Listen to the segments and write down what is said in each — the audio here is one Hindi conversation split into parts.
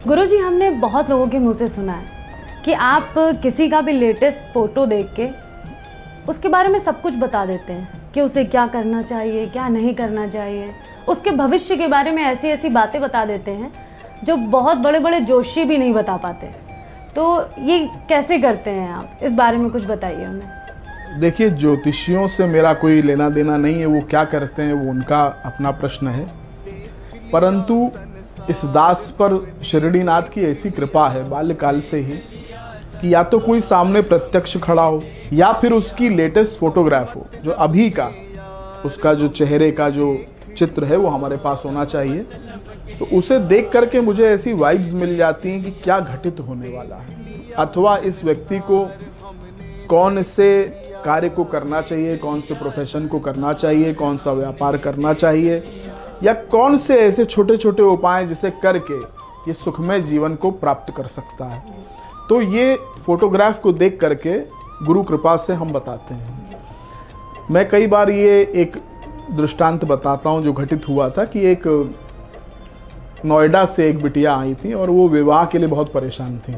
गुरुजी, हमने बहुत लोगों के मुंह से सुना है कि आप किसी का भी लेटेस्ट फ़ोटो देख के उसके बारे में सब कुछ बता देते हैं कि उसे क्या करना चाहिए, क्या नहीं करना चाहिए, उसके भविष्य के बारे में ऐसी ऐसी बातें बता देते हैं जो बहुत बड़े बड़े जोशी भी नहीं बता पाते। तो ये कैसे करते हैं आप? इस बारे में कुछ बताइए हमें। देखिए, ज्योतिषियों से मेरा कोई लेना देना नहीं है, वो क्या करते हैं वो उनका अपना प्रश्न है। परंतु इस दास पर शिरडीनाथ की ऐसी कृपा है बाल्यकाल से ही कि या तो कोई सामने प्रत्यक्ष खड़ा हो या फिर उसकी लेटेस्ट फोटोग्राफ हो, जो अभी का उसका जो चेहरे का जो चित्र है वो हमारे पास होना चाहिए। तो उसे देख करके मुझे ऐसी वाइब्स मिल जाती हैं कि क्या घटित होने वाला है, अथवा इस व्यक्ति को कौन से कार्य को करना चाहिए, कौन से प्रोफेशन को करना चाहिए, कौन सा व्यापार करना चाहिए, या कौन से ऐसे छोटे छोटे उपाय जिसे करके ये सुखमय जीवन को प्राप्त कर सकता है। तो ये फोटोग्राफ को देख करके गुरु कृपा से हम बताते हैं। मैं कई बार ये एक दृष्टांत बताता हूँ जो घटित हुआ था कि एक नोएडा से एक बिटिया आई थी और वो विवाह के लिए बहुत परेशान थी।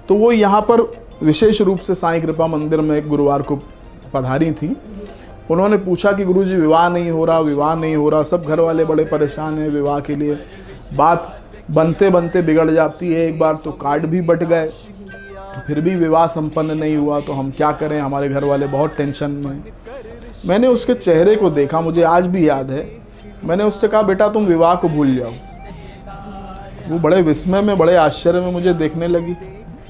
तो वो यहाँ पर विशेष रूप से साईं कृपा मंदिर में एक गुरुवार को पधारी थी। उन्होंने पूछा कि गुरुजी, विवाह नहीं हो रहा, सब घर वाले बड़े परेशान हैं विवाह के लिए, बात बनते बनते बिगड़ जाती है, एक बार तो कार्ड भी बट गए, फिर भी विवाह संपन्न नहीं हुआ, तो हम क्या करें, हमारे घर वाले बहुत टेंशन में। मैंने उसके चेहरे को देखा, मुझे आज भी याद है। मैंने उससे कहा, बेटा तुम विवाह को भूल जाओ। वो बड़े विस्मय में, बड़े आश्चर्य में मुझे देखने लगी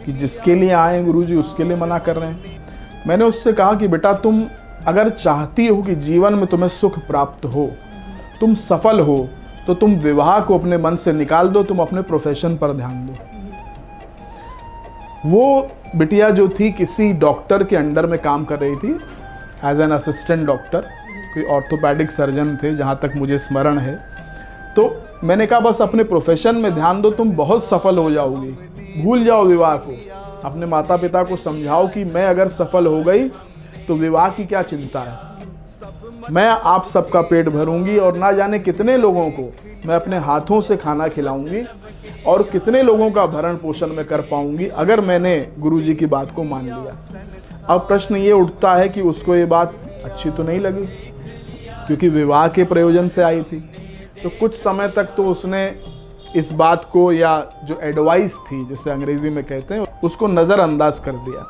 कि जिसके लिए आए गुरुजी उसके लिए मना कर रहे हैं। मैंने उससे कहा कि बेटा, तुम अगर चाहती हो कि जीवन में तुम्हें सुख प्राप्त हो, तुम सफल हो, तो तुम विवाह को अपने मन से निकाल दो, तुम अपने प्रोफेशन पर ध्यान दो। वो बिटिया जो थी किसी डॉक्टर के अंडर में काम कर रही थी एज एन असिस्टेंट डॉक्टर, कोई ऑर्थोपेडिक सर्जन थे जहाँ तक मुझे स्मरण है। तो मैंने कहा बस अपने प्रोफेशन में ध्यान दो, तुम बहुत सफल हो जाओगी, भूल जाओ विवाह को। अपने माता पिता को समझाओ कि मैं अगर सफल हो गई तो विवाह की क्या चिंता है, मैं आप सबका पेट भरूंगी और ना जाने कितने लोगों को मैं अपने हाथों से खाना खिलाऊंगी और कितने लोगों का भरण पोषण में कर पाऊंगी अगर मैंने गुरुजी की बात को मान लिया। अब प्रश्न ये उठता है कि उसको ये बात अच्छी तो नहीं लगी, क्योंकि विवाह के प्रयोजन से आई थी। तो कुछ समय तक तो उसने इस बात को, या जो एडवाइस थी जिसे अंग्रेजी में कहते हैं, उसको नज़रअंदाज कर दिया।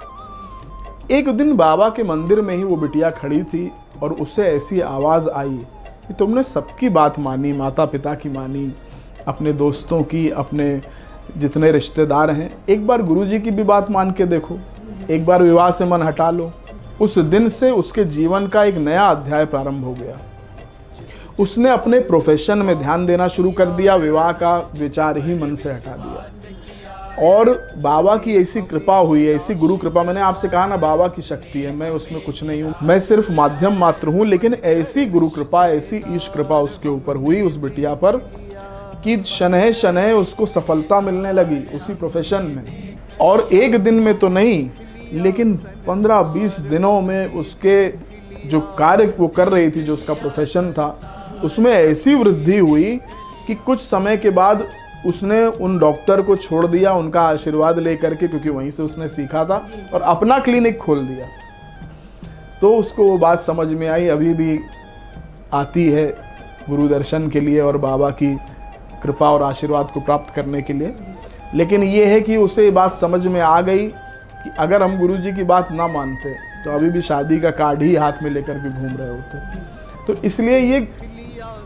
एक दिन बाबा के मंदिर में ही वो बिटिया खड़ी थी और उसे ऐसी आवाज़ आई कि तुमने सबकी बात मानी, माता पिता की मानी, अपने दोस्तों की, अपने जितने रिश्तेदार हैं, एक बार गुरुजी की भी बात मान के देखो, एक बार विवाह से मन हटा लो। उस दिन से उसके जीवन का एक नया अध्याय प्रारंभ हो गया। उसने अपने प्रोफेशन में ध्यान देना शुरू कर दिया, विवाह का विचार ही मन से हटा दिया। और बाबा की ऐसी कृपा हुई, ऐसी गुरु कृपा, मैंने आपसे कहा ना बाबा की शक्ति है, मैं उसमें कुछ नहीं हूँ, मैं सिर्फ माध्यम मात्र हूँ, लेकिन ऐसी गुरु कृपा, ऐसी ईश कृपा उसके ऊपर हुई, उस बिटिया पर, कि शनह शनह उसको सफलता मिलने लगी उसी प्रोफेशन में। और एक दिन में तो नहीं, लेकिन 15-20 दिनों में उसके जो कार्य वो कर रही थी, जो उसका प्रोफेशन था, उसमें ऐसी वृद्धि हुई कि कुछ समय के बाद उसने उन डॉक्टर को छोड़ दिया, उनका आशीर्वाद लेकर के, क्योंकि वहीं से उसने सीखा था, और अपना क्लिनिक खोल दिया। तो उसको वो बात समझ में आई, अभी भी आती है गुरु दर्शन के लिए और बाबा की कृपा और आशीर्वाद को प्राप्त करने के लिए। लेकिन ये है कि उसे ये बात समझ में आ गई कि अगर हम गुरुजी की बात ना मानते तो अभी भी शादी का कार्ड ही हाथ में लेकर के घूम रहे होते। तो इसलिए ये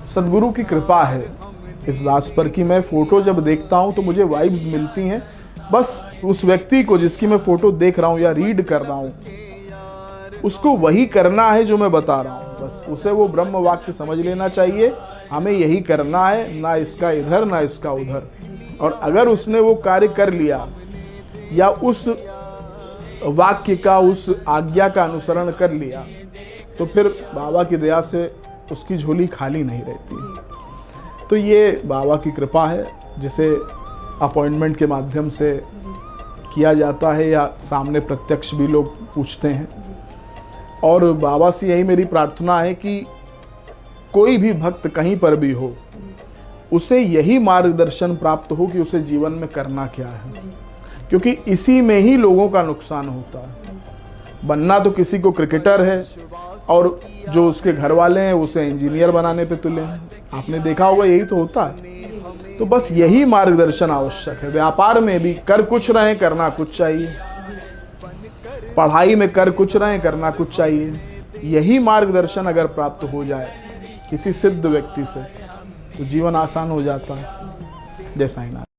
सदगुरु की कृपा है इस दास पर कि मैं फ़ोटो जब देखता हूँ तो मुझे वाइब्स मिलती हैं। बस उस व्यक्ति को जिसकी मैं फ़ोटो देख रहा हूँ या रीड कर रहा हूँ, उसको वही करना है जो मैं बता रहा हूँ। बस उसे वो ब्रह्म वाक्य समझ लेना चाहिए, हमें यही करना है, ना इसका इधर ना इसका उधर। और अगर उसने वो कार्य कर लिया या उस वाक्य का, उस आज्ञा का अनुसरण कर लिया, तो फिर बाबा की दया से उसकी झोली खाली नहीं रहती। तो ये बाबा की कृपा है, जिसे अपॉइंटमेंट के माध्यम से किया जाता है या सामने प्रत्यक्ष भी लोग पूछते हैं। और बाबा से यही मेरी प्रार्थना है कि कोई भी भक्त कहीं पर भी हो, उसे यही मार्गदर्शन प्राप्त हो कि उसे जीवन में करना क्या है, क्योंकि इसी में ही लोगों का नुकसान होता है। बनना तो किसी को क्रिकेटर है और जो उसके घर वाले हैं उसे इंजीनियर बनाने पे तुले हैं। आपने देखा होगा यही तो होता है। तो बस यही मार्गदर्शन आवश्यक है। व्यापार में भी कर कुछ रहे, करना कुछ चाहिए। पढ़ाई में कर कुछ रहे, करना कुछ चाहिए। यही मार्गदर्शन अगर प्राप्त हो जाए किसी सिद्ध व्यक्ति से तो जीवन आसान हो जाता है। जय साईनाथ।